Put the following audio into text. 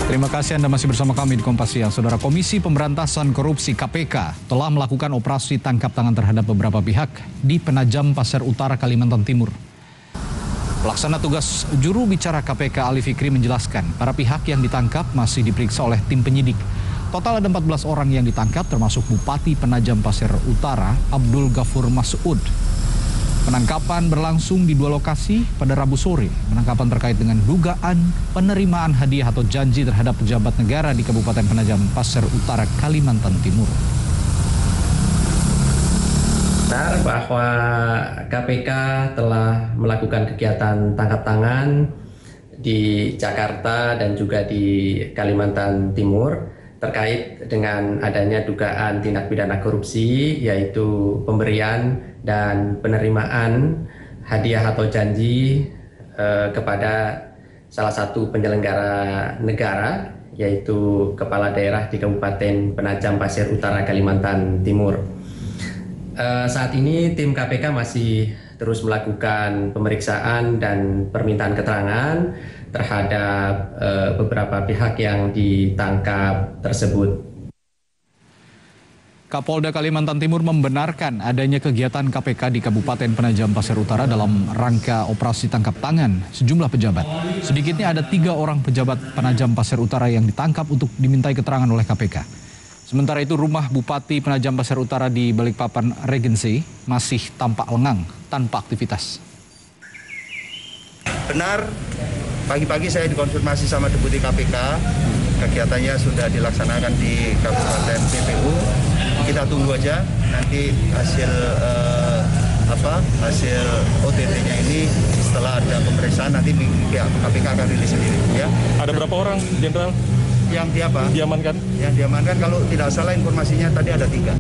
Terima kasih Anda masih bersama kami di Kompas Siang. Saudara, Komisi Pemberantasan Korupsi KPK telah melakukan operasi tangkap tangan terhadap beberapa pihak di Penajam Pasir Utara, Kalimantan Timur. Pelaksana tugas juru bicara KPK Ali Fikri menjelaskan, para pihak yang ditangkap masih diperiksa oleh tim penyidik. Total ada 14 orang yang ditangkap termasuk Bupati Penajam Pasir Utara Abdul Ghafur Mas'ud. Penangkapan berlangsung di 2 lokasi pada Rabu sore. Penangkapan terkait dengan dugaan penerimaan hadiah atau janji terhadap pejabat negara di Kabupaten Penajam Pasir Utara, Kalimantan Timur. Benar bahwa KPK telah melakukan kegiatan tangkap tangan di Jakarta dan juga di Kalimantan Timur terkait dengan adanya dugaan tindak pidana korupsi, yaitu pemberian dan penerimaan hadiah atau janji kepada salah satu penyelenggara negara, yaitu kepala daerah di Kabupaten Penajam Pasir Utara, Kalimantan Timur. Saat ini tim KPK masih terus melakukan pemeriksaan dan permintaan keterangan terhadap beberapa pihak yang ditangkap tersebut. Kapolda Kalimantan Timur membenarkan adanya kegiatan KPK di Kabupaten Penajam Pasir Utara dalam rangka operasi tangkap tangan sejumlah pejabat. Sedikitnya ada 3 orang pejabat Penajam Pasir Utara yang ditangkap untuk dimintai keterangan oleh KPK. Sementara itu rumah Bupati Penajam Pasir Utara di Balikpapan Regency masih tampak lengang tanpa aktivitas. Benar, pagi-pagi saya dikonfirmasi sama Deputi KPK, kegiatannya sudah dilaksanakan di Kabupaten PPU. Kita tunggu aja nanti hasil hasil OTT-nya ini setelah ada pemeriksaan nanti pihak KPK akan rilis sendiri. Ya. Ada berapa orang, Jenderal? Yang diamankan? Yang diamankan kalau tidak salah informasinya tadi ada 3.